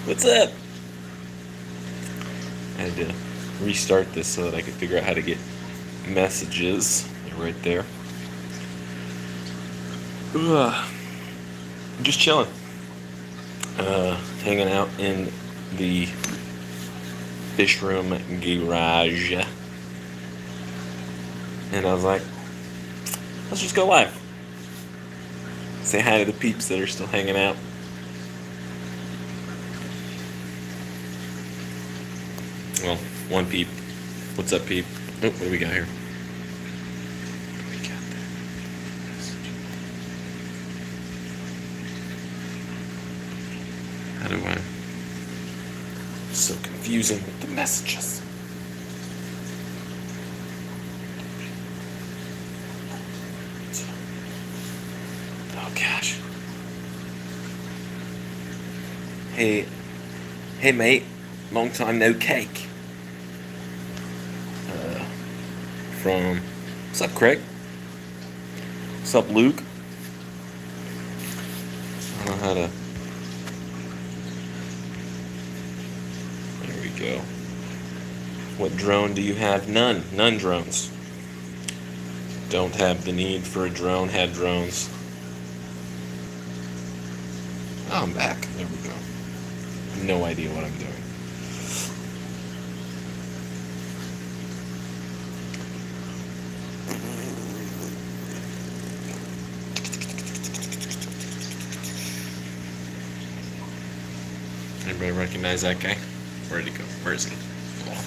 What's up? I had to restart this so that I could figure out how to get messages. They're right there. Ugh. Just chilling. Hanging out in the fish room garage. And I was like, let's just go live. Say hi to the peeps that are still hanging out. Well, one peep. What's up, peep? Oh, what do we got here? What do we got there? How do I... So confusing with the messages. Oh, gosh. Hey, mate. Long time no cake. From... What's up, Craig? What's up, Luke? I don't know how to... There we go. What drone do you have? None. None drones. Don't have the need for a drone. Had drones. Oh, I'm back. There we go. No idea what I'm doing. Anybody recognize that guy? Where'd he go? Where is he? Oh.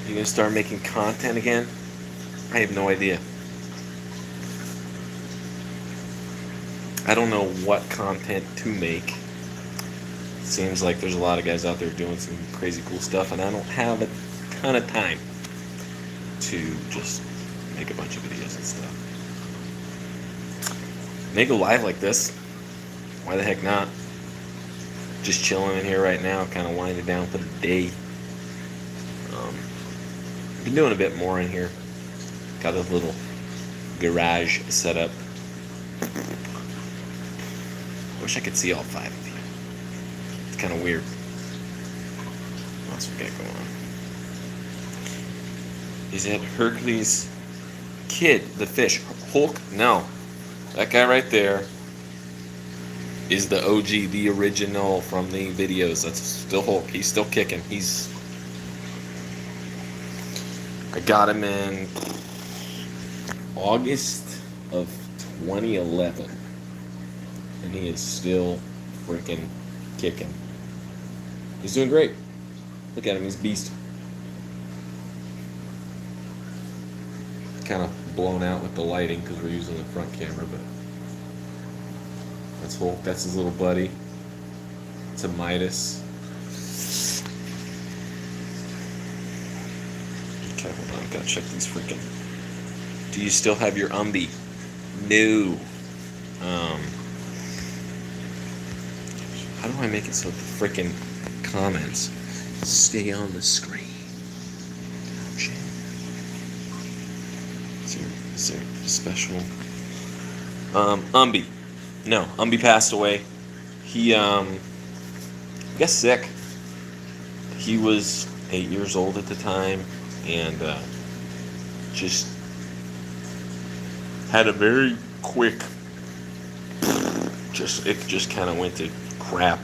You gonna start making content again? I have no idea. I don't know what content to make. Seems like there's a lot of guys out there doing some crazy cool stuff, and I don't have a ton of time to just make a bunch of videos and stuff. Make a live like this. Why the heck not? Just chilling in here right now, kind of winding down for the day. Been doing a bit more in here. Got this little garage set up. Wish I could see all 5 of you. It's kind of weird. What else we got going on? Is that Hercules Kid, the fish? Hulk? No. That guy right there is the OG, the original from the videos. That's still Hulk. He's still kicking. I got him in August of 2011. And he is still freaking kicking. He's doing great. Look at him, he's a beast. Kind of blown out with the lighting because we're using the front camera, but that's Hulk. That's his little buddy. It's a Midas. Okay, hold on, I've got to check these freaking... Do you still have your Umbi? No. How do I make it so the freaking comments stay on the screen? Is there a special? Umbi. No, Umbi passed away. He got sick. He was 8 years old at the time, and just had a very quick. It just kind of went to crap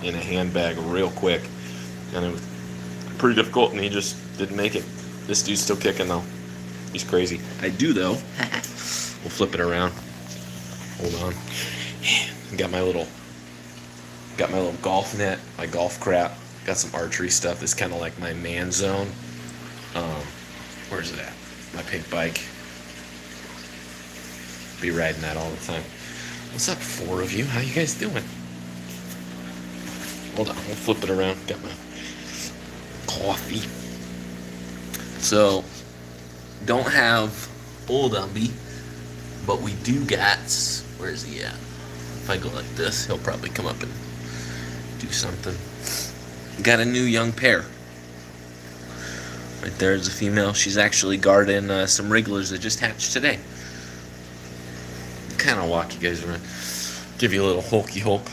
in a handbag real quick, and it was pretty difficult, and he just didn't make it. This dude's still kicking though. He's crazy. I do though. We'll flip it around. Hold on. Got my little golf net, my golf crap. Got some archery stuff. This is kind of like my man zone. Where's it at? My pink bike. Be riding that all the time. What's up, 4 of you? How you guys doing? Hold on, we'll flip it around. Got my coffee. So, don't have old Umbi, but we do got... Where's he at? If I go like this, he'll probably come up and do something. Got a new young pair. Right there's a female. She's actually guarding some wrigglers that just hatched today. Kind of walk you guys around. Give you a little hulky hulk.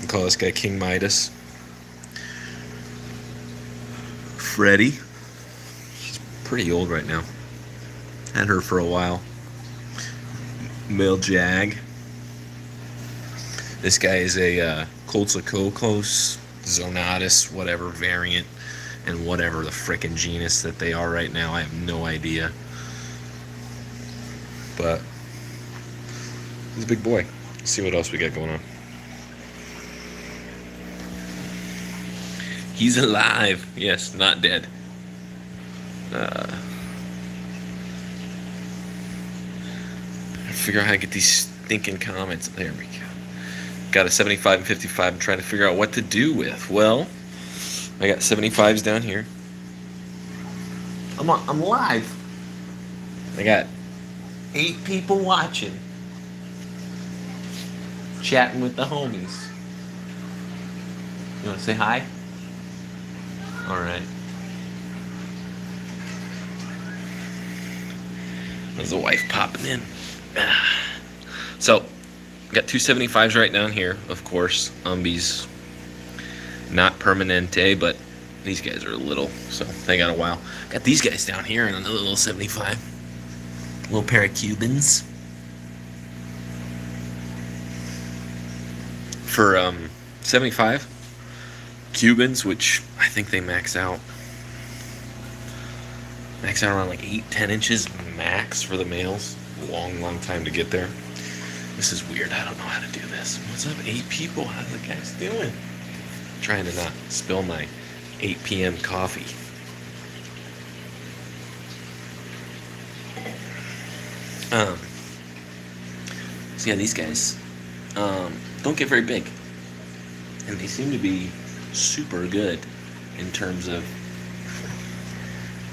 We call this guy King Midas. Freddie. She's pretty old right now. Had her for a while. Male Jag. This guy is a Coltsacocos, Zonatus, whatever variant, and whatever the frickin' genus that they are right now. I have no idea. But he's a big boy. Let's see what else we got going on. He's alive. Yes, not dead. Figure out how to get these stinking comments. There we go. Got a 75 and 55. I'm trying to figure out what to do with. Well, I got 75s down here. I'm live. I got 8 people watching. Chatting with the homies. You want to say hi? Alright. There's the wife popping in. So, got 2 75s right down here, of course. Umbies. Not permanente, but these guys are little, so they got a while. Got these guys down here and another little 75. Little pair of Cubans. For 75 Cubans, which I think they max out around like 8-10 inches max for the males. Long time to get there. This is weird. I don't know how to do this. What's up, 8 people? How's the guys doing? Trying to not spill my 8 p.m. coffee. So yeah, these guys don't get very big, and they seem to be super good in terms of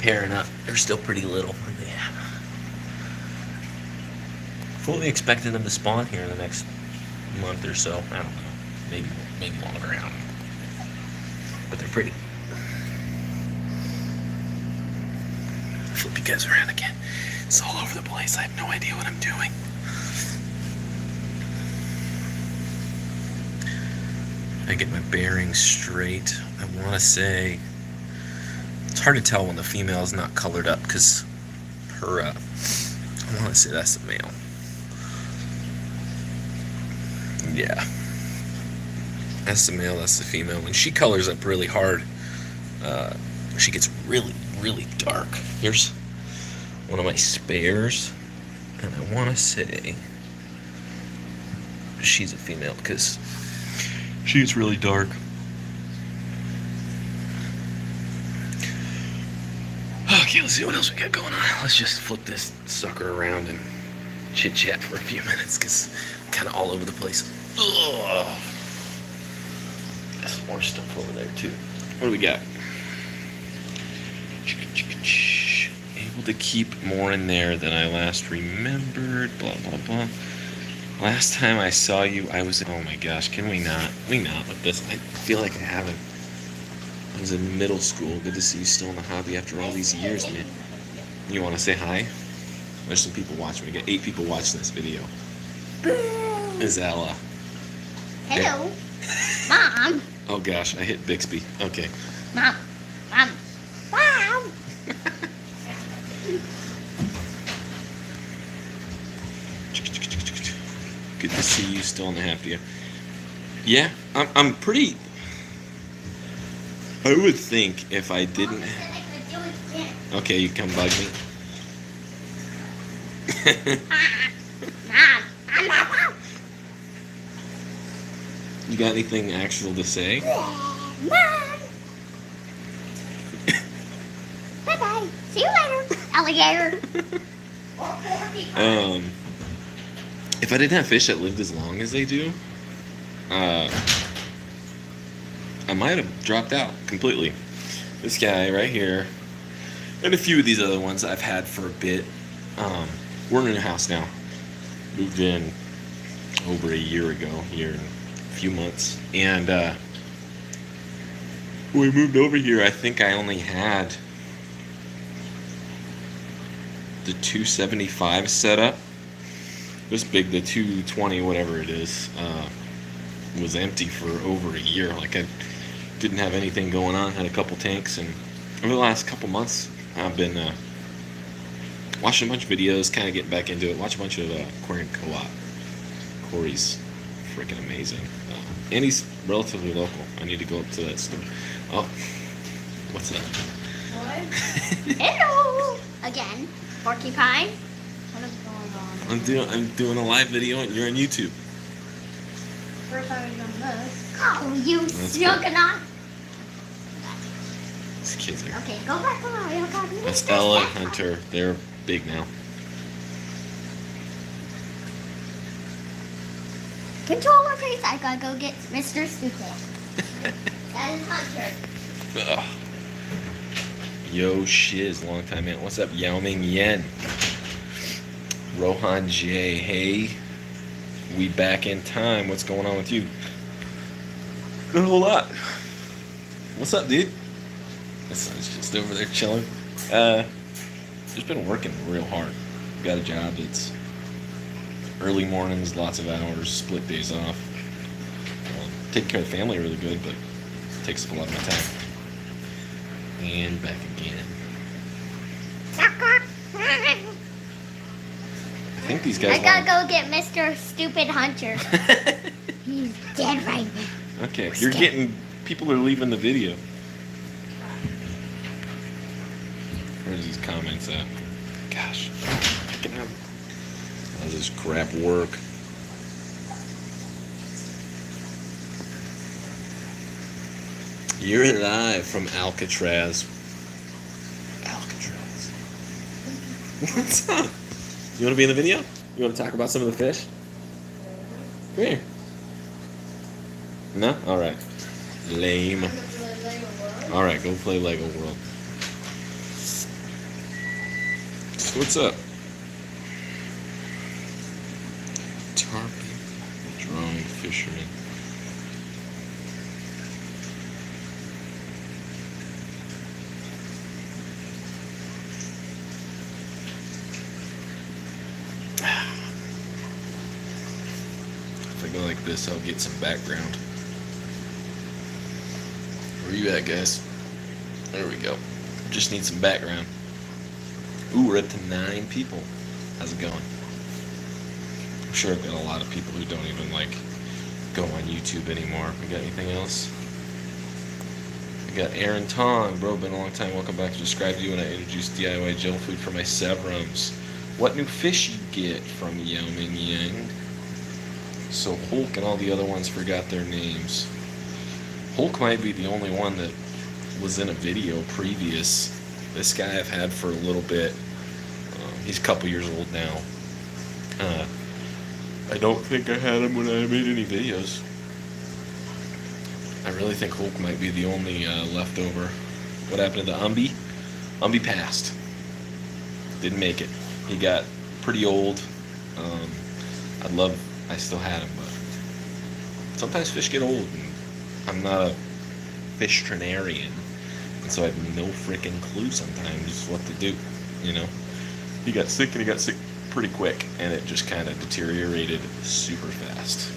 pairing up. They're still pretty little. Yeah. Fully expecting them to spawn here in the next month or so. I don't know. Maybe longer. I don't know. But they're pretty. Flip you guys around again. It's all over the place. I have no idea what I'm doing. I get my bearings straight. I want to say it's hard to tell when the female is not colored up because her. I want to say that's the male. Yeah, that's the male. That's the female. When she colors up really hard, she gets really dark. Here's one of my spares, and I want to say she's a female because she gets really dark. Okay, let's see what else we got going on. Let's just flip this sucker around and chit chat for a few minutes because I'm kind of all over the place. Ugh. Got some more stuff over there too. What do we got? Able to keep more in there than I last remembered. Blah blah blah. Last time I saw you, I was. Oh my gosh, can we not? We not with this. I feel like I haven't. I was in middle school. Good to see you still in the hobby after all these years, man. You want to say hi? There's some people watching. We got 8 people watching this video. Is Ella? Hello, Mom. Oh gosh, I hit Bixby. Okay. Mom. Wow. Good to see you still in the happy. Yeah, I'm pretty. I would think if I didn't. Okay, you come bug me. You got anything actual to say? Mom. Bye-bye. See you later, alligator. If I didn't have fish that lived as long as they do, I might have dropped out completely. This guy right here, and a few of these other ones I've had for a bit. We're in a house now. Moved in over a year ago, here in a few months. And when we moved over here, I think I only had the 275 set up. This big, the 220, whatever it is, was empty for over a year. Like, I didn't have anything going on. Had a couple tanks, and over the last couple months, I've been watching a bunch of videos, kind of getting back into it. Watch a bunch of aquarium co-op. Corey's freaking amazing, and he's relatively local. I need to go up to that store. Oh, what's that? What? Hello again, porcupine. What is going on? I'm doing a live video, and you're on YouTube. First time we've done this. Oh, you That's juggernaut. These kids are. Okay, go back on. That's Ella and Hunter. They're big now. Controller please. I gotta go get Mr. Stupid. That is Hunter. Ugh. Yo, shiz, long time man. What's up, Yao Ming Yen? Rohan J. Hey, we back in time. What's going on with you? Not a whole lot. What's up, dude? This son's just over there chilling. Just been working real hard. Got a job that's early mornings, lots of hours, split days off. Take care of the family really good, but it takes up a lot of my time. And back again. I think these guys. I gotta go get Mr. Stupid Hunter. He's dead right now. Okay, you're getting. People are leaving the video. Where's these comments at? Gosh. How's this crap work? You're live from Alcatraz. Alcatraz. What's up? You want to be in the video? You want to talk about some of the fish? Come here. No? Alright. Lame. Alright, go play Lego World. So what's up? Tarpon. Drawing fisherman. If I go like this, I'll get some background. Where you at, guys? There we go. Just need some background. Ooh, we're up to 9 people. How's it going? I'm sure I've got a lot of people who don't even like go on YouTube anymore. We got anything else? We got Aaron Tong, bro. Been a long time. Welcome back. To describe you when I introduced DIY gel food for my Severums. What new fish you get from Yao Ming Yang? So Hulk and all the other ones forgot their names. Hulk might be the only one that was in a video previous. This guy I've had for a little bit. He's a couple years old now. I don't think I had him when I made any videos. I really think Hulk might be the only leftover. What happened to the Umbi? Umbi passed. Didn't make it. He got pretty old. I still had him, but sometimes fish get old, and I'm not a fish veterinarian, and so I have no freaking clue sometimes what to do, you know? He got sick, and he got sick pretty quick, and it just kind of deteriorated super fast.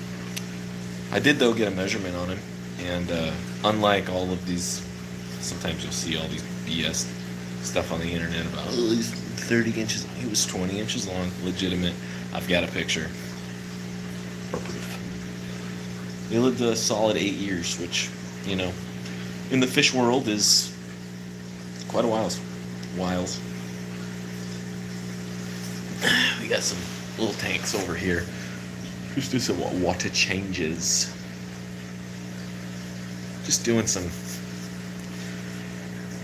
I did, though, get a measurement on him, and unlike all of these, sometimes you'll see all these BS stuff on the internet about, oh, he's 30 inches, he was 20 inches long, legitimate. I've got a picture. For proof. He lived a solid 8 years, which, you know, in the fish world is quite a while. We got some little tanks over here. Just do some water changes. Just doing some.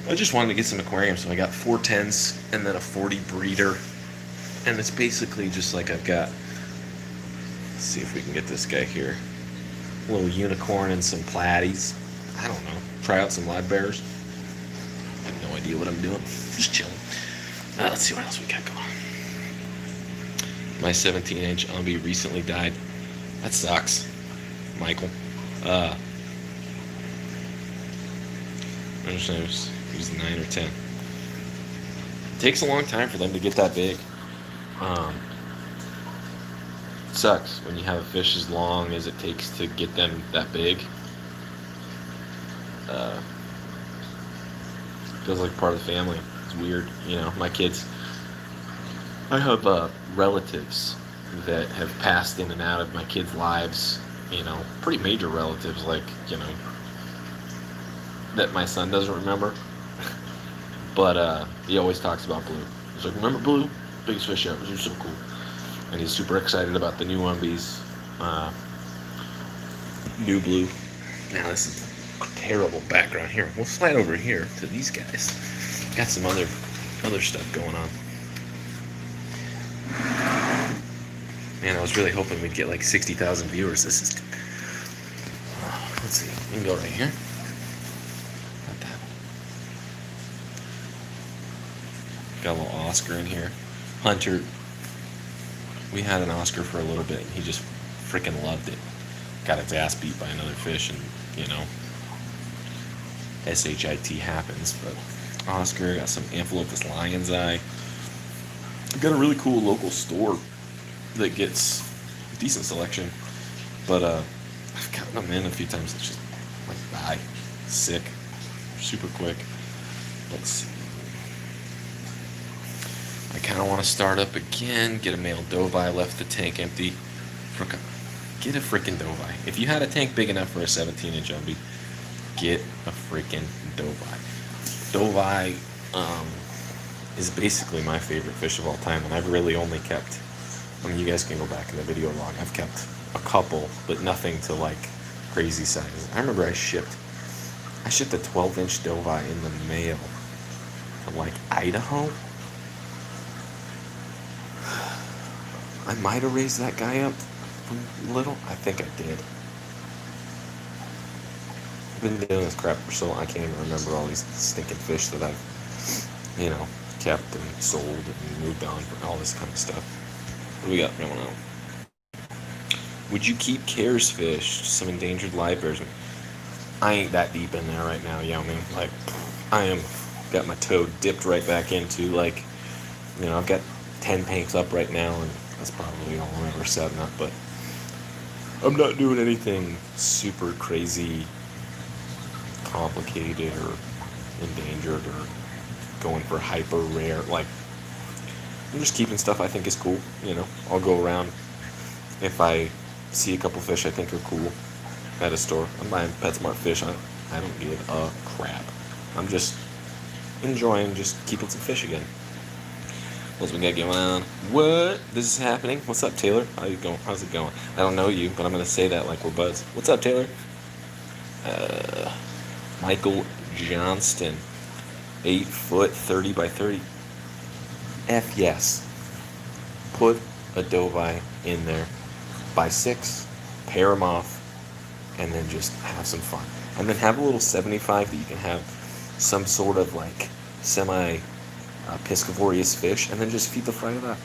I just wanted to get some aquariums, so I got 4 10s and then a 40 breeder. And it's basically just like I've got. Let's see if we can get this guy here. A little unicorn and some platies. I don't know. Try out some live bears. I have no idea what I'm doing. Just chilling. Let's see what else we got going on. My 17-inch Umby recently died. That sucks, Michael. I understand he was 9 or 10. It takes a long time for them to get that big. It sucks when you have a fish as long as it takes to get them that big. Feels like part of the family. It's weird, you know. My kids, I have relatives that have passed in and out of my kids' lives, you know, pretty major relatives, like, you know, that my son doesn't remember. But he always talks about Blue. He's like, remember Blue? Biggest fish ever. He was so cool. And he's super excited about the new Umbies. New Blue. Now this is a terrible background here. We'll slide over here to these guys. Got some other stuff going on. Man, I was really hoping we'd get like 60,000 viewers. This is... let's see. We can go right here. Got that. Got a little Oscar in here. Hunter. We had an Oscar for a little bit, and he just freaking loved it. Got its ass beat by another fish, and, you know, SHIT happens. But Oscar, got some Amphilochus lion's eye. Got a really cool local store that gets a decent selection, but I've gotten them in a few times. It's just like die, sick, super quick. Let's see. I kind of want to start up again. Get a male dovie. Left the tank empty. Get a freaking dovie. If you had a tank big enough for a 17-inch Umby, get a freaking dovie. Dovie is basically my favorite fish of all time, and I've really only kept, I mean, you guys can go back in the video log, I've kept a couple, but nothing to like crazy sizes. I remember I shipped a 12-inch dovie in the mail to like Idaho. I might have raised that guy up from little. I think I did. I've been doing this crap for so long, I can't even remember all these stinking fish that I've, you know, kept and sold and moved on for all this kind of stuff. What do we got going on? Would you keep Cares fish, some endangered live bears? I ain't that deep in there right now, Yao Ming. Like, I am, got my toe dipped right back into, like, you know, I've got 10 tanks up right now, and that's probably all I'm ever setting up, but I'm not doing anything super crazy complicated or endangered or going for hyper rare. Like, I'm just keeping stuff I think is cool, you know. I'll go around if I see a couple fish I think are cool at a store. I'm buying PetSmart fish. I don't give a crap. I'm just enjoying just keeping some fish again. What's we got going on? What? This is happening? What's up, Taylor? How you going? How's it going? I don't know you, but I'm gonna say that like we're buds. What's up, Taylor? Michael Johnston, 8 foot 30 by 30. F yes. Put a dovie in there by 6, pair them off, and then just have some fun. And then have a little 75 that you can have some sort of like semi piscivorous fish, and then just feed the fry to that.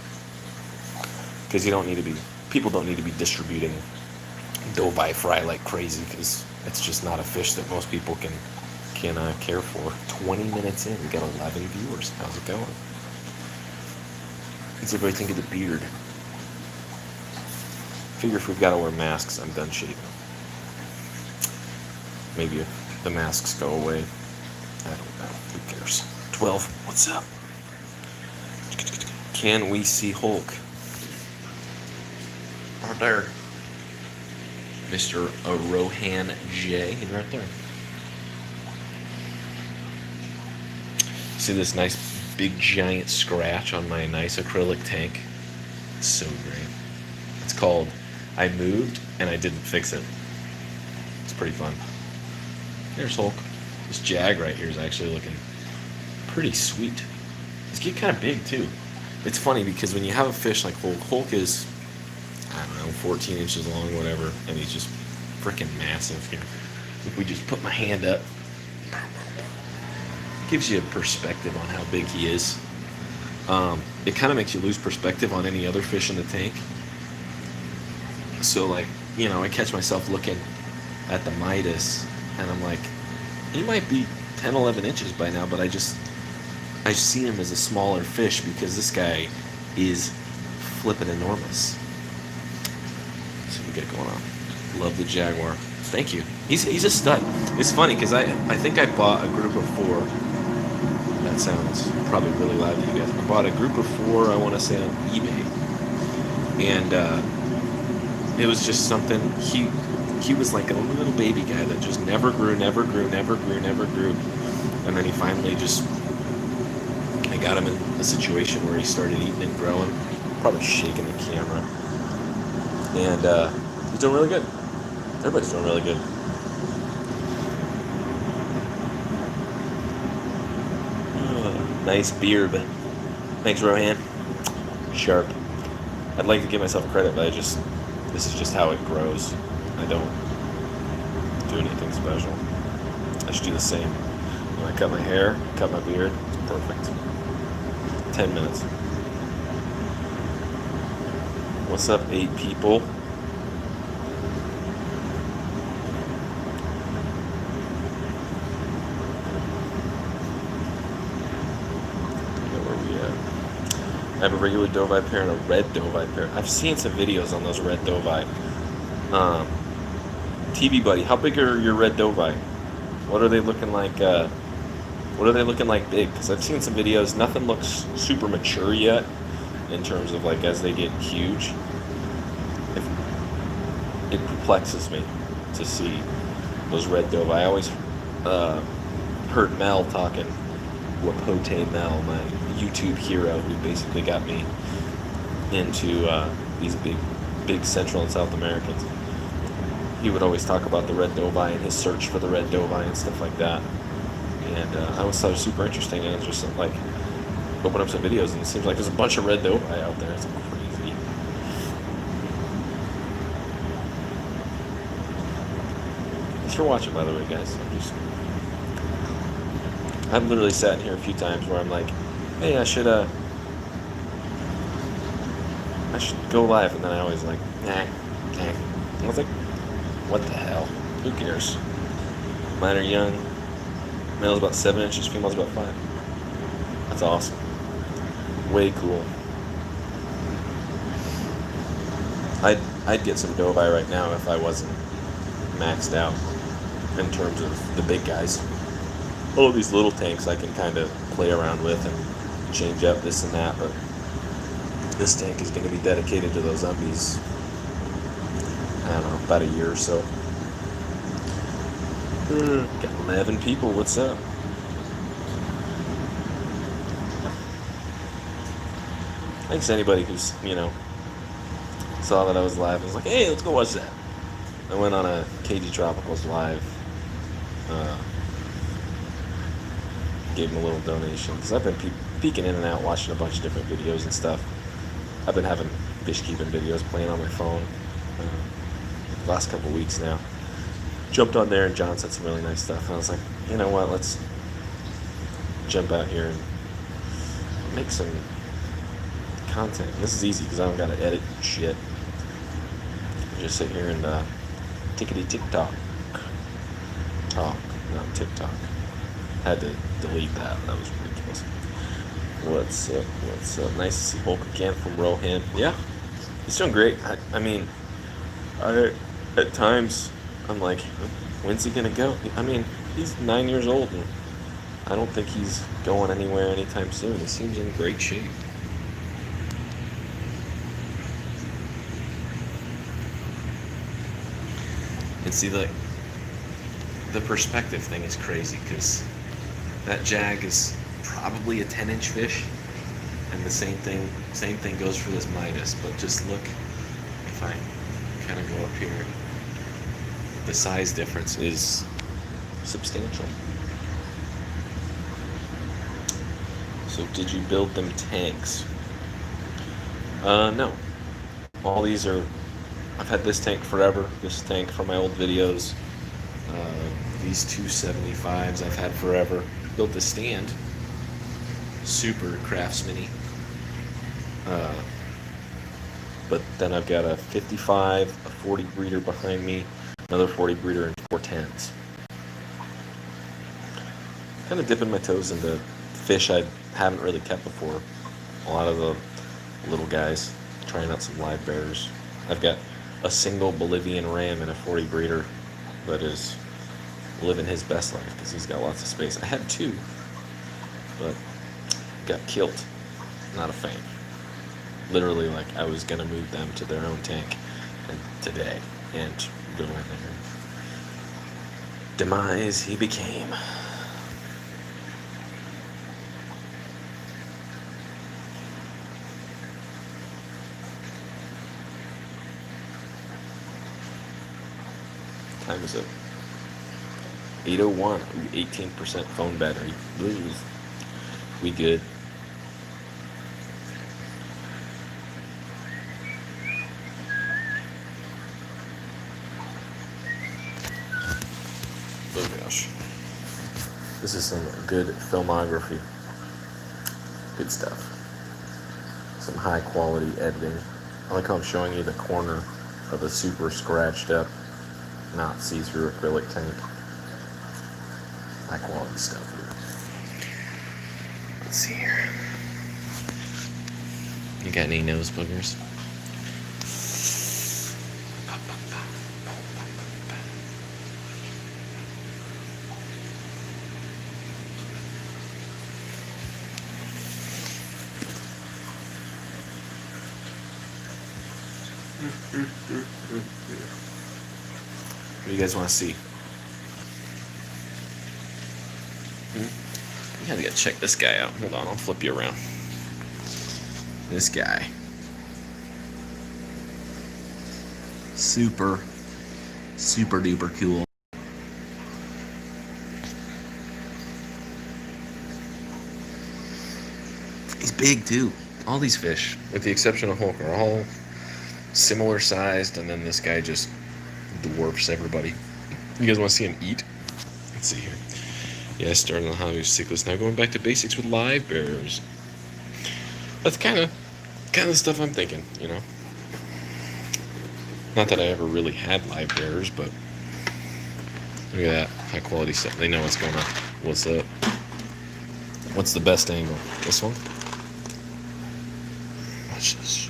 Because people don't need to be distributing dovie fry like crazy, because it's just not a fish that most people can care for. 20 minutes in, we got 11 viewers. How's it going? What's everybody think of the beard? Figure if we've got to wear masks, I'm done shaving. Maybe if the masks go away. I don't know. Who cares? 12. What's up? Can we see Hulk? Right there. Mr. Rohan J. He's right there. See this nice big giant scratch on my nice acrylic tank? It's so great. It's called I Moved and I Didn't Fix It. It's pretty fun. There's Hulk. This jag right here is actually looking pretty sweet. It's getting kind of big too. It's funny because when you have a fish like Hulk is, I don't know, 14 inches long, whatever, and he's just freaking massive here. If we just put my hand up, gives you a perspective on how big he is. It kind of makes you lose perspective on any other fish in the tank. So like, you know, I catch myself looking at the Midas and I'm like, he might be 10, 11 inches by now, but I see him as a smaller fish because this guy is flipping enormous. Let's see what we got going on. Love the Jaguar. Thank you. He's a stud. It's funny because I think I bought a group of 4. That sounds probably really loud to you guys. I bought a group of 4, I want to say, on eBay. And it was just something, he was like a little baby guy that just never grew. And then he finally just, I got him in a situation where he started eating and growing. Probably shaking the camera. And he's doing really good. Everybody's doing really good. Nice beard. Thanks, Rohan. Sharp. I'd like to give myself credit, but this is just how it grows. I don't do anything special. I should do the same. When I cut my hair, cut my beard, it's perfect. 10 minutes. What's up, 8 people? I have a regular Doveye pair and a red Doveye pair. I've seen some videos on those red Doveye. TV buddy, how big are your red Doveye? What are they looking like? What are they looking like big? Because I've seen some videos. Nothing looks super mature yet in terms of like as they get huge. It perplexes me to see those red Doveye. I always heard Mel talking. Wapote Mel, my YouTube hero, who basically got me into these big Central and South Americans. He would always talk about the red Doveye and his search for the red Doveye and stuff like that. And I always thought it was super interesting. And it's just like, open up some videos and it seems like there's a bunch of red Doveye out there. It's crazy. Thanks for watching, by the way, guys. I've literally sat in here a few times where I'm like, hey, I should go live, and then I always like, nah. And I was like, what the hell? Who cares? Mine are young. Male's about 7 inches, female's about 5. That's awesome. Way cool. I'd get some Doveye right now if I wasn't maxed out in terms of the big guys. All of these little tanks I can kind of play around with and change up this and that, but this tank is going to be dedicated to those umbies, I don't know, about a year or so. Got 11 people, what's up? Thanks to anybody who's, saw that I was live and was like, hey, let's go watch that. I went on a KG Tropicals live. Gave him a little donation because I've been peeking in and out, watching a bunch of different videos and stuff. I've been having fish keeping videos playing on my phone the last couple of weeks now. Jumped on there and John said some really nice stuff. And I was like, you know what, let's jump out here and make some content. This is easy because I don't got to edit shit. Just sit here and tickety tick-tock. Oh, not TikTok. Had to delete that. That was ridiculous. What's up? What's up? Nice to see Hulk again from Rohan. Yeah, he's doing great. I mean, at times I'm like, when's he gonna go? I mean, he's 9 years old, and I don't think he's going anywhere anytime soon. He seems in great shape. And see, the perspective thing is crazy because that jag is probably a 10-inch fish, and the same thing goes for this Midas. But just look, if I kind of go up here, the size difference is substantial. So did you build them tanks? No. All these are, I've had this tank forever, this tank from my old videos. These 275s I've had forever. built the stand. Super craftsman-y. But then I've got a 55, a 40 breeder behind me, another 40 breeder, and 410s. Kind of dipping my toes into fish I haven't really kept before. A lot of the little guys, trying out some live bears. I've got a single Bolivian ram in a 40 breeder that is living his best life because he's got lots of space. I had two, but got killed. Not a fan. Literally, like, I was gonna move them to their own tank and today and go in there. Demise he became. Time is up. 8:01. 18% phone battery. Ooh. We good. Oh gosh. This is some good filmography. Good stuff. Some high quality editing. I like how I'm showing you the corner of a super scratched up, not see-through acrylic tank. High quality stuff here. Let's see here. You got any nose boogers? What do you guys want to see? You gotta check this guy out. Hold on, I'll flip you around. This guy. Super duper cool. He's big too. All these fish, with the exception of Hulk, are all similar sized, and then this guy just dwarfs everybody. You guys want to see him eat? Let's see here. Yeah, I started on Hollywood Cichlids. Now going back to basics with live bears. That's kind of the stuff I'm thinking, you know. Not that I ever really had live bears, but look at that high quality stuff. They know what's going on. What's up? What's the best angle? This one? Watch this.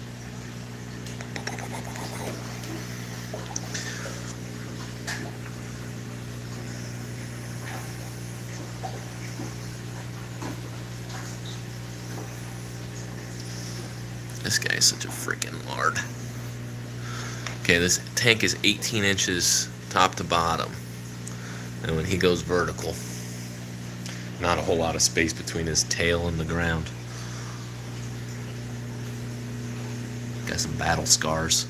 This guy is such a freaking lard. Okay, this tank is 18 inches top to bottom. And when he goes vertical, not a whole lot of space between his tail and the ground. Got some battle scars.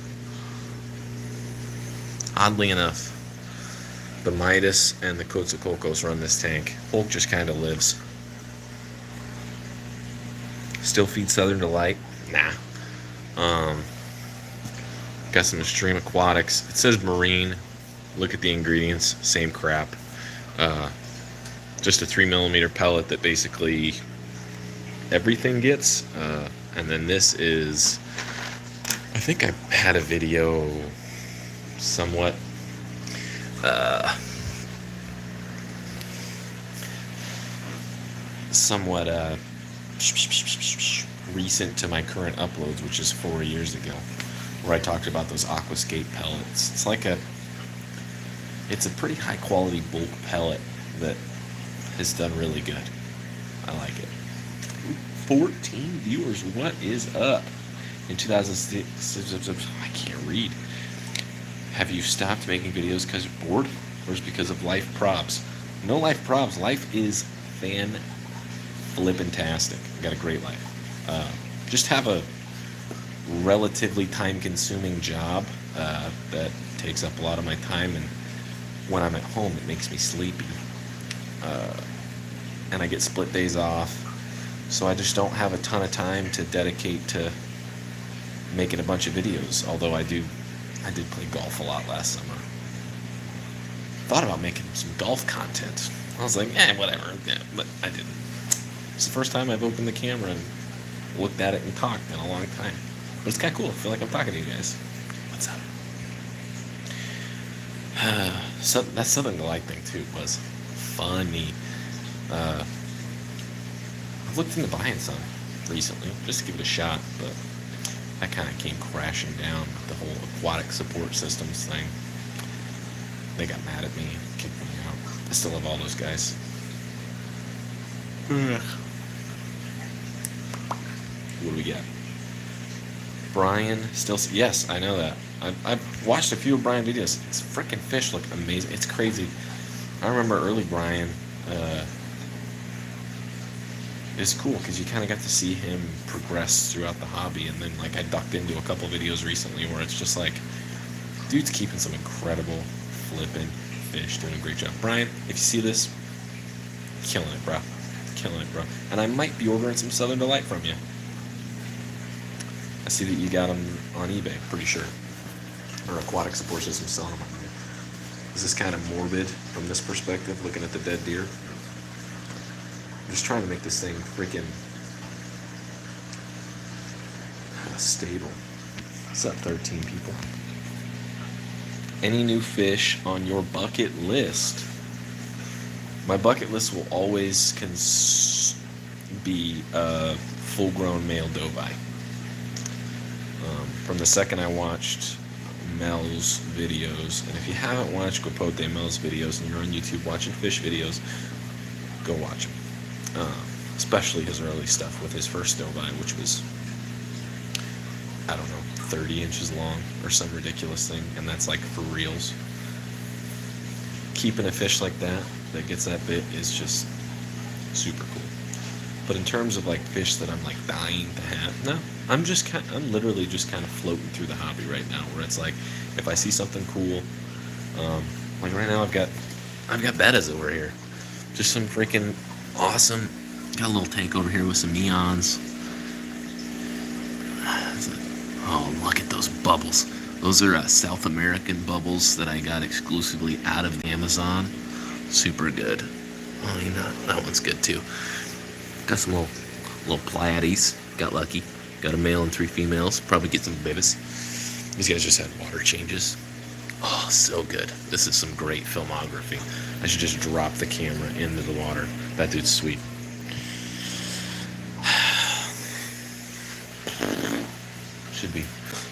Oddly enough, the Midas and the Quetzalcoatlus run this tank. Hulk just kind of lives. Still feed Southern Delight? Nah. Got some Extreme Aquatics. It says marine. Look at the ingredients. Same crap. Just a 3mm pellet that basically everything gets. And then this is, I think I had a video somewhat recent to my current uploads, which is 4 years ago, where I talked about those Aquascape pellets. It's a pretty high quality bulk pellet that has done really good. I like it. 14 viewers, what is up? In 2006, I can't read. Have you stopped making videos because you're bored, or is it because of life probs? No life probs. Life is fan-flippin-tastic. I got a great life. Just have a relatively time-consuming job that takes up a lot of my time, and when I'm at home, it makes me sleepy. And I get split days off, so I just don't have a ton of time to dedicate to making a bunch of videos. Although I did play golf a lot last summer. Thought about making some golf content. I was like, whatever. Yeah, but I didn't. It's the first time I've opened the camera and looked at it and talked in a long time. But it's kind of cool. I feel like I'm talking to you guys. What's up? So that Southern Delight thing too was funny. I've looked into buying some recently just to give it a shot, but that kind of came crashing down with the whole aquatic support systems thing. They got mad at me, kicked me out. I still love all those guys. What do we got? Brian still. Yes, I know that. I've watched a few of Brian videos. His freaking fish look amazing. It's crazy. I remember early Brian. It's cool because you kind of got to see him progress throughout the hobby, and then like I ducked into a couple videos recently where it's just like, dude's keeping some incredible flipping fish, doing a great job. Brian, if you see this, killing it, bro. Killing it, bro. And I might be ordering some Southern Delight from you. I see that you got them on eBay, pretty sure. Or Aquatic Support System selling them on eBay. Is this kind of morbid from this perspective, looking at the dead deer? I'm just trying to make this thing freaking stable. What's up, 13 people? Any new fish on your bucket list? My bucket list will always be full-grown male doveye. From the second I watched Mel's videos, and if you haven't watched Guapote Mel's videos and you're on YouTube watching fish videos, go watch them. Especially his early stuff with his first doveye, which was, I don't know, 30 inches long or some ridiculous thing, and that's like for reals. Keeping a fish like that gets that bit is just super cool. But in terms of like fish that I'm like dying to have, no, I'm literally just kind of floating through the hobby right now, where it's like, if I see something cool, like right now I've got bettas over here, just some freaking awesome. Got a little tank over here with some neons. Oh, look at those bubbles. Those are South American bubbles that I got exclusively out of the Amazon. Super good. Oh, you know, that one's good too. Got some little Pleiades. Got lucky. Got a male and 3 females. Probably get some babies. These guys just had water changes. Oh, so good. This is some great filmography. I should just drop the camera into the water. That dude's sweet.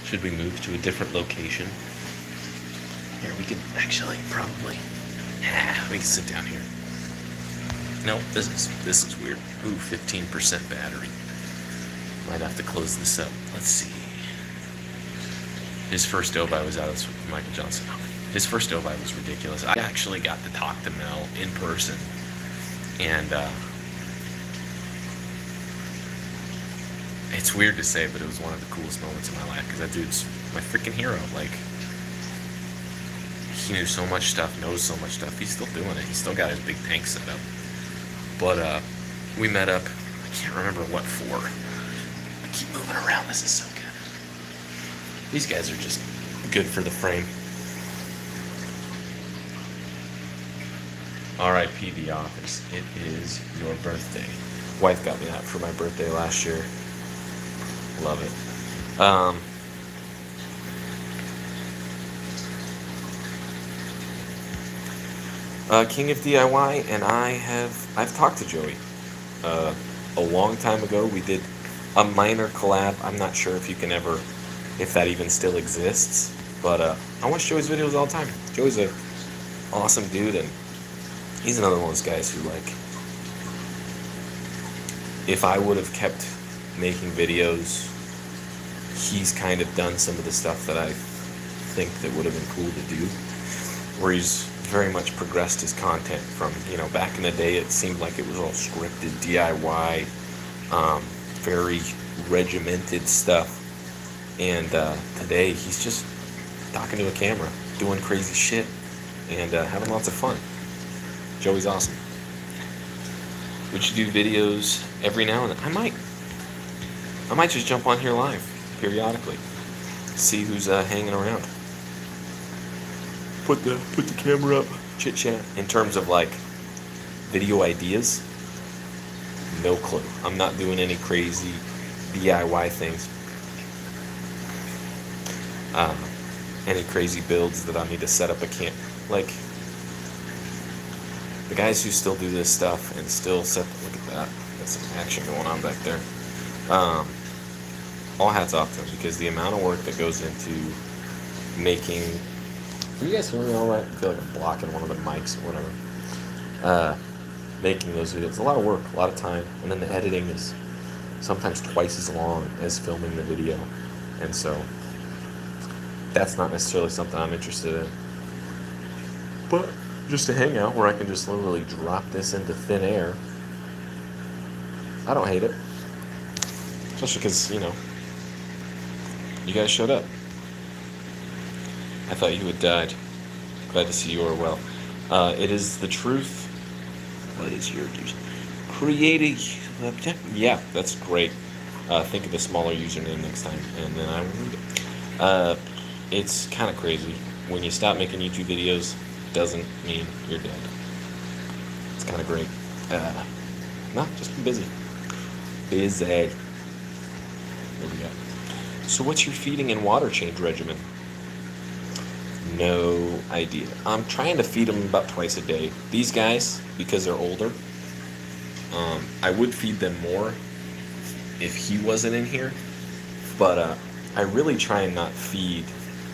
Should we move to a different location? Here, we could actually probably. We can sit down here. No, this is weird. Ooh, 15% battery. Might have to close this up. Let's see. His first doveye was out of Michael Johnson. His first doveye was ridiculous. I actually got to talk to Mel in person, and it's weird to say, but it was one of the coolest moments of my life, because that dude's my freaking hero. Like, he knew so much stuff, knows so much stuff. He's still doing it. He's still got his big tank set up. But we met up. I can't remember what for. I keep moving around. This is so good. These guys are just good for the frame. R.I.P. The Office. It is your birthday. Wife got me that for my birthday last year. Love it. King of DIY and I've talked to Joey. A long time ago, we did a minor collab. I'm not sure if that even still exists, but I watch Joey's videos all the time. Joey's an awesome dude, and he's another one of those guys who, like, if I would have kept making videos, he's kind of done some of the stuff that I think that would have been cool to do, where he's very much progressed his content from, back in the day it seemed like it was all scripted DIY, very regimented stuff, and today he's just talking to a camera, doing crazy shit, and having lots of fun. Joey's awesome. Would you do videos every now and then? I might just jump on here live periodically, see who's hanging around. Put the camera up, chit chat. In terms of like video ideas, no clue. I'm not doing any crazy DIY things. Any crazy builds that I need to set up a camp. Like, the guys who still do this stuff and still set, look at that. That's some action going on back there. All hats off to them, because the amount of work that goes into making, can you guys hear me all right? I feel like I'm blocking one of the mics or whatever. Making those videos, a lot of work, a lot of time, and then the editing is sometimes twice as long as filming the video, and so that's not necessarily something I'm interested in. But just to hang out where I can just literally drop this into thin air, I don't hate it. Especially because, you know, you guys showed up. I thought you had died. Glad to see you are well. It is the truth. What is your juice? Creating. Yeah, that's great. Think of the smaller username next time, and then I will read it. It's kind of crazy. When you stop making YouTube videos, doesn't mean you're dead. It's kind of great. No, just been busy. Busy. What do we got? So what's your feeding and water change regimen? No idea. I'm trying to feed them about twice a day. These guys, because they're older, I would feed them more if he wasn't in here, but I really try and not feed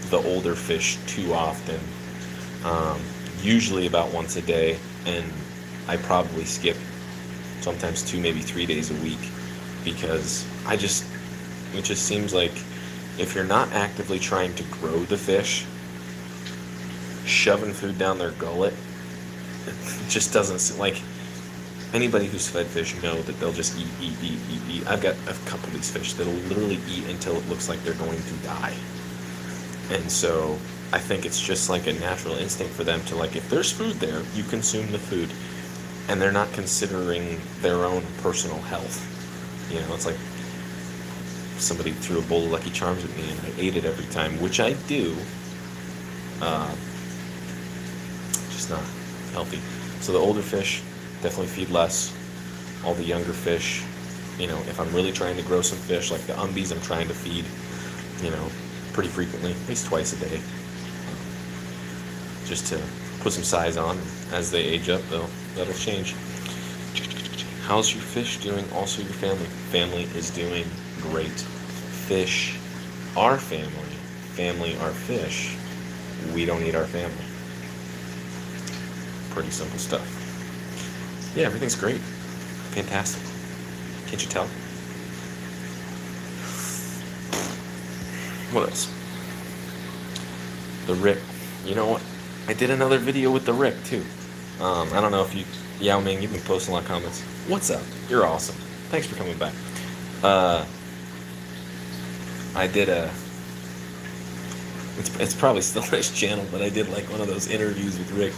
the older fish too often. Usually about once a day, and I probably skip sometimes 2, maybe 3 days a week, because it just seems like if you're not actively trying to grow the fish, shoving food down their gullet, it just doesn't seem like, anybody who's fed fish know that they'll just eat. I've got a couple of these fish that'll literally eat until it looks like they're going to die. And so I think it's just like a natural instinct for them to, like, if there's food there, you consume the food, and they're not considering their own personal health. You know, it's like somebody threw a bowl of Lucky Charms at me and I ate it every time, which I do. Just not healthy. So the older fish, definitely feed less. All the younger fish, you know, if I'm really trying to grow some fish, like the umbies, I'm trying to feed, you know, pretty frequently, at least twice a day, just to put some size on. As they age up, that'll change. How's your fish doing? Also, your family. Family is doing great. Fish, our family. Family, our fish. We don't eat our family. Pretty simple stuff. Yeah, everything's great. Fantastic. Can't you tell? What else? The Rick. You know what? I did another video with the Rick, too. I don't know if you... Yao Ming, you've been posting a lot of comments. What's up? You're awesome. Thanks for coming back. I did a... It's probably still on his channel, but I did like one of those interviews with Rick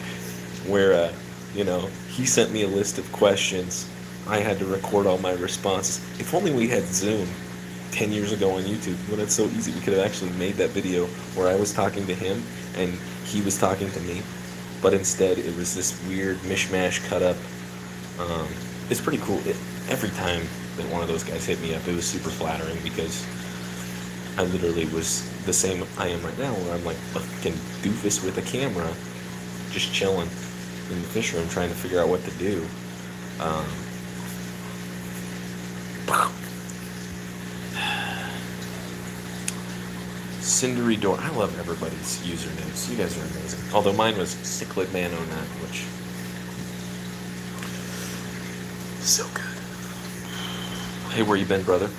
where, you know, he sent me a list of questions. I had to record all my responses. If only we had Zoom 10 years ago on YouTube, when it's so easy, we could have actually made that video where I was talking to him and he was talking to me. But instead, it was this weird mishmash cut up. It's pretty cool. Every time that one of those guys hit me up, it was super flattering, because I literally was the same I am right now, where I'm like a fucking doofus with a camera, just chilling in the fish room trying to figure out what to do. Cindery Door. I love everybody's usernames. You guys are amazing. Although mine was Cichlid Man 09, which so good. Hey, where you been, brother?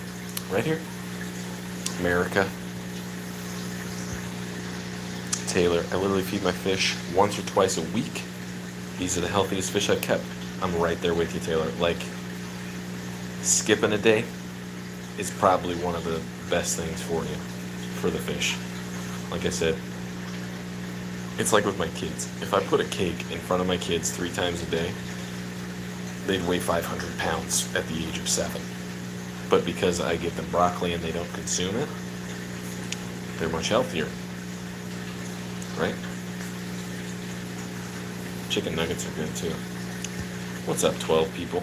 Right here. America. Taylor. I literally feed my fish once or twice a week. These are the healthiest fish I've kept. I'm right there with you, Taylor. Like, skipping a day is probably one of the best things for you, for the fish. Like I said, it's like with my kids. If I put a cake in front of my kids 3 times a day, they'd weigh 500 pounds at the age of 7. But because I give them broccoli and they don't consume it, they're much healthier. Right? Chicken nuggets are good too. What's up, 12 people?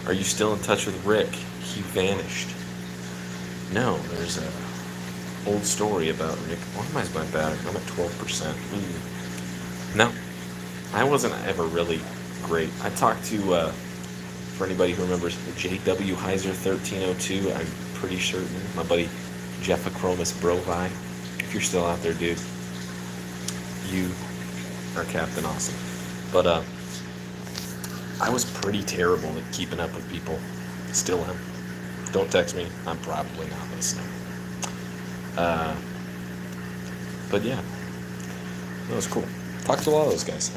Are you still in touch with Rick? He vanished. No, there's a old story about Rick. Why am I my battery? I'm at 12%. No, I wasn't ever really great. I talked to, for anybody who remembers, J.W. Heiser 1302, I'm pretty certain. My buddy Jeff Acromus Brovi. If you're still out there, dude, you are Captain Awesome. But I was pretty terrible at keeping up with people. Still am. Don't text me. I'm probably not listening. But yeah, that was cool. Talked to a lot of those guys.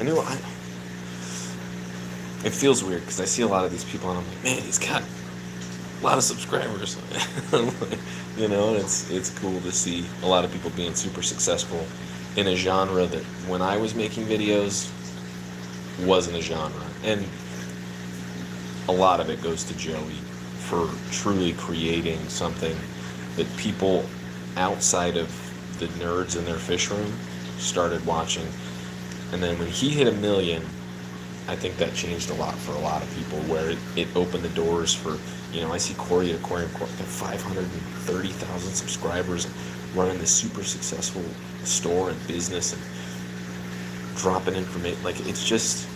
It feels weird because I see a lot of these people and I'm like, man, he's got a lot of subscribers. You know, and it's cool to see a lot of people being super successful in a genre that when I was making videos wasn't a genre. And a lot of it goes to Joey for truly creating something that people outside of the nerds in their fish room started watching. And then when he hit 1 million, I think that changed a lot for a lot of people, where it opened the doors for, you know, I see Corey at Aquarium Corp at 530,000 subscribers and running this super successful store and business and dropping information. Like, it's just,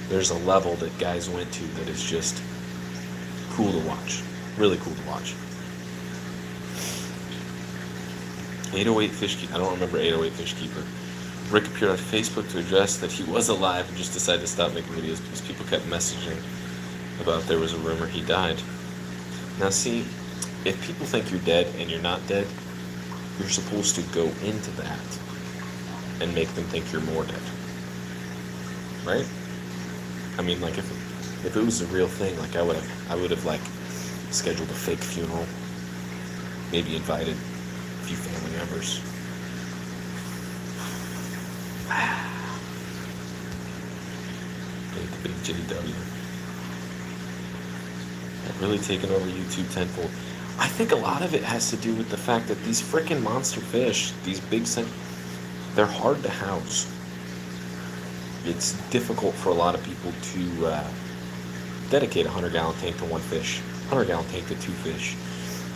there's a level that guys went to that is just cool to watch. Really cool to watch. 808 Fishkeeper. I don't remember 808 Fishkeeper. Rick appeared on Facebook to address that he was alive and just decided to stop making videos because people kept messaging about there was a rumor he died. Now see, if people think you're dead and you're not dead, you're supposed to go into that and make them think you're more dead. Right? I mean, like, if it was a real thing, like, I would have like scheduled a fake funeral, maybe invited a few family members. The big JW. I've really taken over YouTube tenfold. I think a lot of it has to do with the fact that these frickin' monster fish, these big, they're hard to house. It's difficult for a lot of people to dedicate a 100-gallon tank to one fish, 100-gallon tank to 2 fish,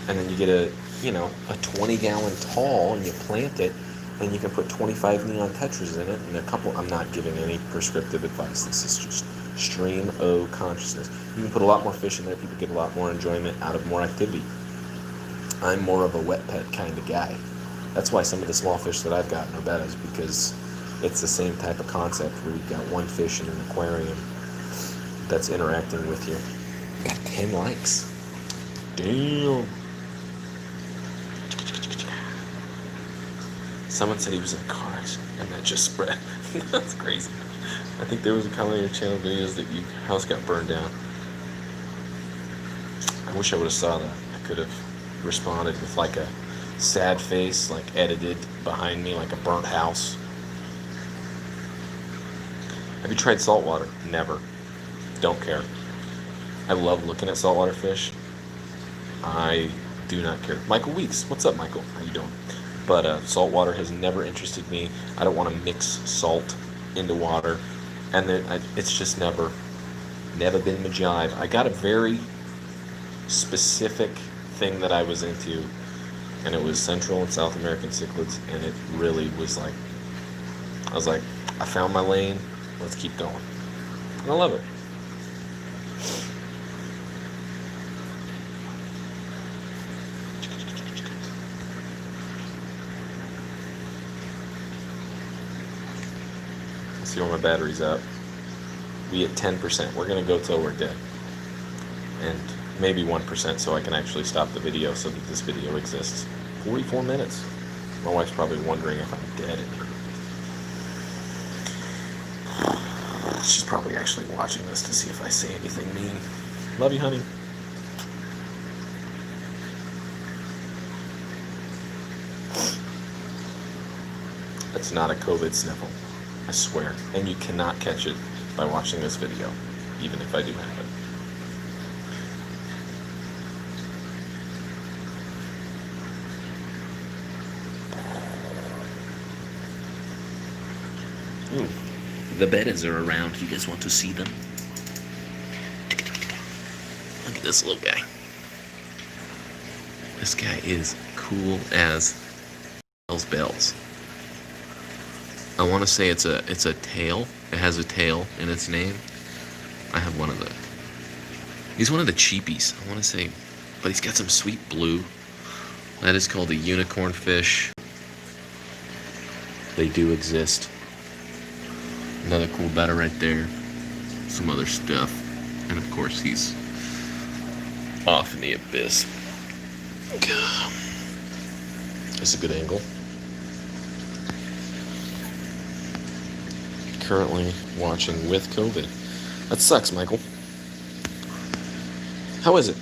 and then you get a 20-gallon tall and you plant it, and you can put 25 neon tetras in it and a couple. I'm not giving any prescriptive advice. This is just stream of consciousness. You can put a lot more fish in there. People get a lot more enjoyment out of more activity. I'm more of a wet pet kind of guy. That's why some of the small fish that I've gotten are bettas, because it's the same type of concept where you've got one fish in an aquarium that's interacting with you. Got 10 likes. Damn. Someone said he was in a car accident, and that just spread. That's crazy. I think there was a comment on your channel videos that your house got burned down. I wish I would have saw that. I could have responded with like a sad face, like edited behind me, like a burnt house. Have you tried saltwater? Never. Don't care. I love looking at saltwater fish. I do not care. Michael Weeks. What's up, Michael? How you doing? But saltwater has never interested me. I don't want to mix salt into water. And it's just never been my jive. I got a very specific thing that I was into, and it was Central and South American cichlids, and it really was like, I was like, I found my lane, let's keep going. And I love it. See where my battery's at. We at 10%. We're gonna go till we're dead. And maybe 1% so I can actually stop the video so that this video exists. 44 minutes. My wife's probably wondering if I'm dead in here. She's probably actually watching this to see if I say anything mean. Love you, honey. That's not a COVID sniffle. I swear. And you cannot catch it by watching this video, even if I do have it. Ooh, the bettas are around. You guys want to see them? Look at this little guy. This guy is cool as bells. I want to say it's a tail. It has a tail in its name. I have one of the. He's one of the cheapies. I want to say, but he's got some sweet blue. That is called a unicorn fish. They do exist. Another cool betta right there. Some other stuff, and of course he's off in the abyss. That's a good angle. Currently watching with COVID. That sucks, Michael. How is it?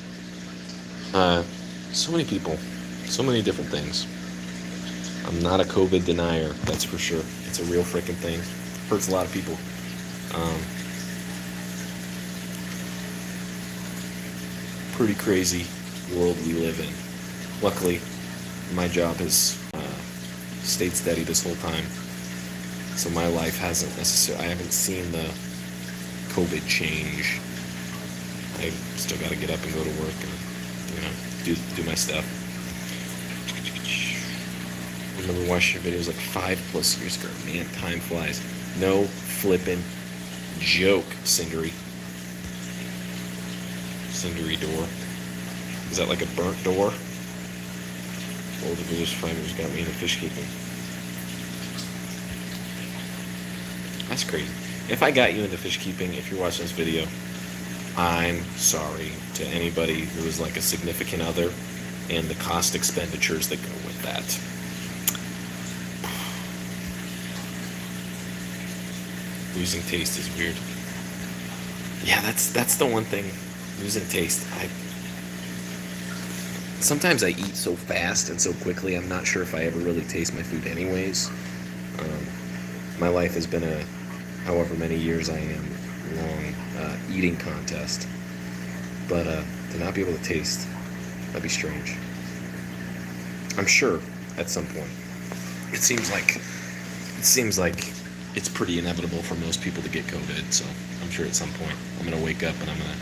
So many people, so many different things. I'm not a COVID denier, that's for sure. It's a real freaking thing. Hurts a lot of people. Pretty crazy world we live in. Luckily, my job has stayed steady this whole time, so my life hasn't necessarily. I haven't seen the COVID change. I still got to get up and go to work and do my stuff. I remember watching your videos like 5+ years ago. Man, time flies. No flippin' joke, Cindery. Cindery door. Is that like a burnt door? Old videos 5 years got me into fish keeping. That's crazy. If I got you into fish keeping, if you're watching this video, I'm sorry to anybody who is like a significant other and the cost expenditures that go with that. Losing taste is weird. Yeah, that's the one thing. Losing taste. Sometimes I eat so fast and so quickly, I'm not sure if I ever really taste my food anyways. My life has been a, however many years I am, long eating contest. But to not be able to taste, that'd be strange. I'm sure at some point. It seems like it's pretty inevitable for most people to get COVID, so I'm sure at some point I'm gonna wake up and I'm gonna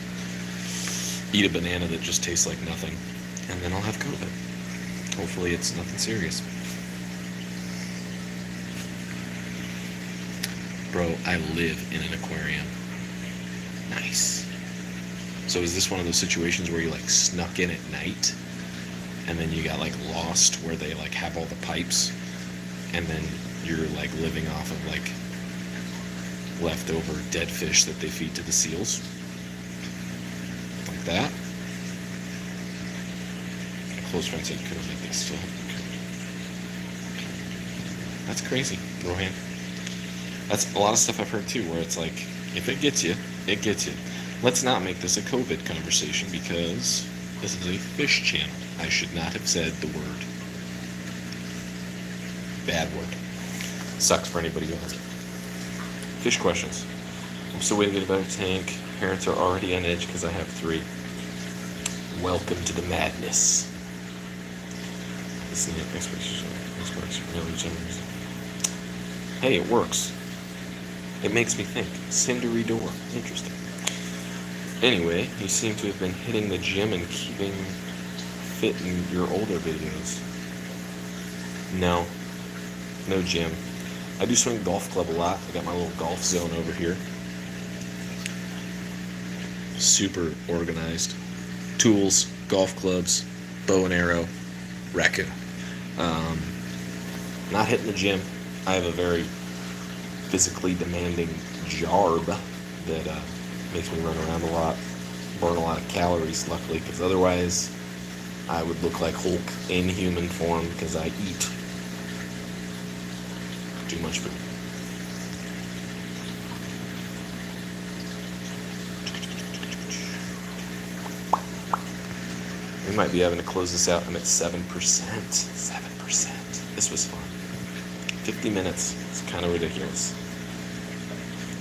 eat a banana that just tastes like nothing, and then I'll have COVID. Hopefully it's nothing serious. Bro, I live in an aquarium. Nice. So is this one of those situations where you like snuck in at night and then you got like lost where they like have all the pipes and then you're like living off of like leftover dead fish that they feed to the seals? Like that? A close friend said couldn't make this still. That's crazy, Rohan. That's a lot of stuff I've heard too, where it's like, if it gets you, it gets you. Let's not make this a COVID conversation because this is a fish channel. I should not have said the word. Bad word. Sucks for anybody who has it. Fish questions. I'm still waiting to get a better tank. Parents are already on edge because I have 3. Welcome to the madness. Listening to experts really generous. Hey, it works. It makes me think. Cindery door. Interesting. Anyway, you seem to have been hitting the gym and keeping fit in your older videos. No. No gym. I do swing golf club a lot. I got my little golf zone over here. Super organized. Tools, golf clubs, bow and arrow, raccoon. Not hitting the gym. I have a very physically demanding job that makes me run around a lot, burn a lot of calories, luckily, because otherwise I would look like Hulk in human form because I eat too much food. We might be having to close this out. I'm at 7%. 7%. This was fun. 50 minutes. It's kind of ridiculous.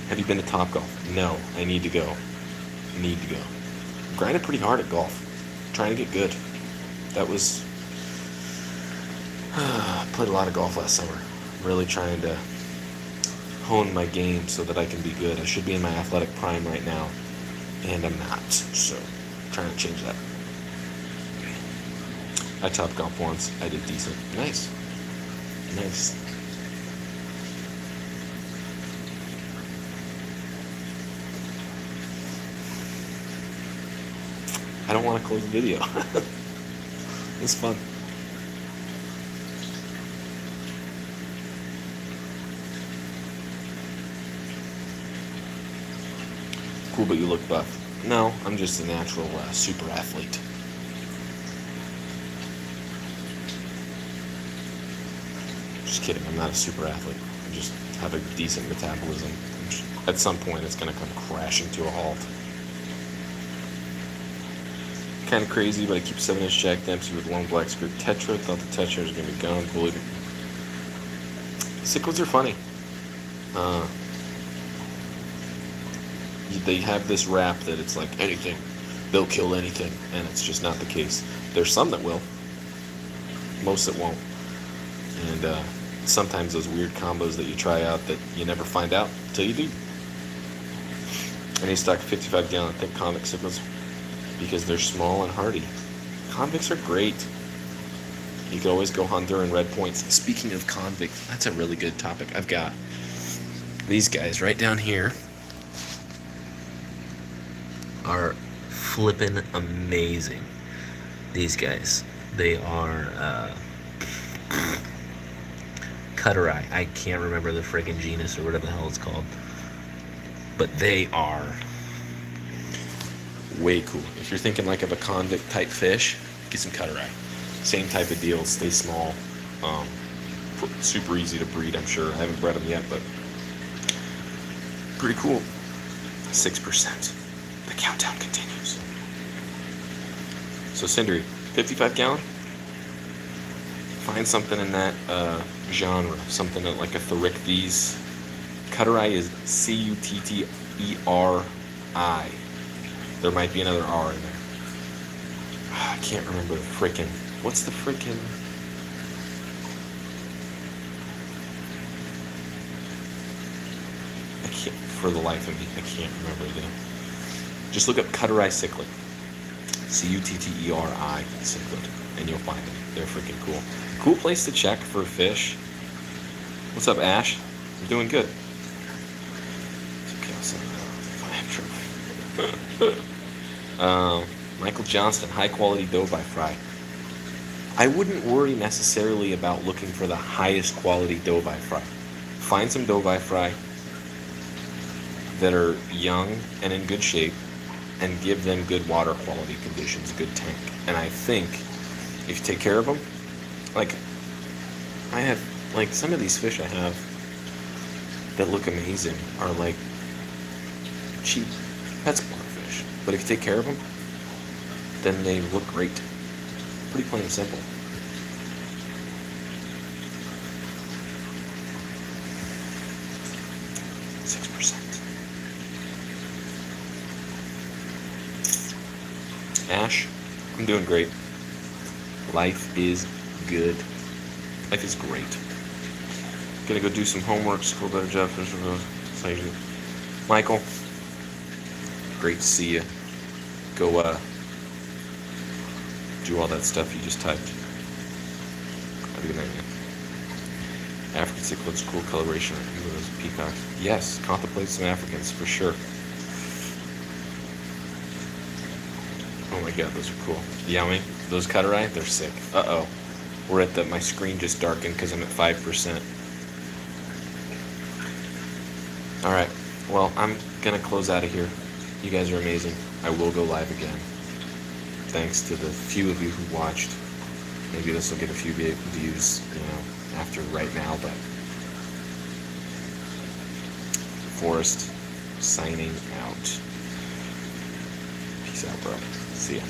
Have you been to Topgolf? No. I need to go. I'm grinding pretty hard at golf. Trying to get good. That was... I played a lot of golf last summer. I'm really trying to hone my game so that I can be good. I should be in my athletic prime right now, and I'm not. So trying to change that. I top golf once. I did decent. Nice. Nice. I don't want to close the video. It's fun. Cool, but you look buff. No, I'm just a natural super athlete. Just kidding, I'm not a super athlete. I just have a decent metabolism. At some point, it's going to come crashing to a halt. Kind of crazy, but I keep 7-inch Jack Dempsey with long black screw Tetra. Thought the Tetra was going to be gone. Believe it. Cichlids are funny. They have this rap that it's like anything, they'll kill anything, and it's just not the case. There's some that will, most that won't, and sometimes those weird combos that you try out that you never find out until you do. I need stock 55-gallon thick convict cichlids because they're small and hardy. Convicts are great. You can always go Honduran red points. Speaking of convict, that's a really good topic. I've got these guys right down here. Are flippin' amazing. These guys. They are Cutterai. I can't remember the friggin' genus or whatever the hell it's called. But they are way cool. If you're thinking like of a convict type fish, get some Cutterai. Same type of deal. Stay small. Super easy to breed, I'm sure. I haven't bred them yet, but pretty cool. 6%. The countdown continues. So Cindery, 55-gallon. Find something in that genre, something like a Therichthys. Cutterai is Cutteri. There might be another R in there. I can't remember the frickin'. What's the frickin'? I can't, for the life of me, I can't remember the. Just look up Cutterai cichlid. Cutteri cichlid, and you'll find them. They're freaking cool. Cool place to check for fish. What's up, Ash? I'm doing good. Michael Johnston, high quality doe by fry. I wouldn't worry necessarily about looking for the highest quality doe by fry. Find some doe by fry that are young and in good shape, and give them good water quality conditions, good tank. And I think if you take care of them, like I have, like some of these fish I have that look amazing are like cheap PetSmart fish. But if you take care of them, then they look great. Pretty plain and simple. Ash, I'm doing great. Life is good. Life is great. Gonna go do some homework, school better job. Michael, great to see you. Go do all that stuff you just typed. Have a good night, man. African cichlids, cool coloration. Those peacocks. Yes, contemplate some Africans for sure. Oh my god, those are cool. Yummy. Those Cutterai, they're sick. Uh-oh. We're at my screen just darkened because I'm at 5%. Alright, well, I'm going to close out of here. You guys are amazing. I will go live again. Thanks to the few of you who watched. Maybe this will get a few views, after right now, but Forrest signing out. Peace out, bro. See ya.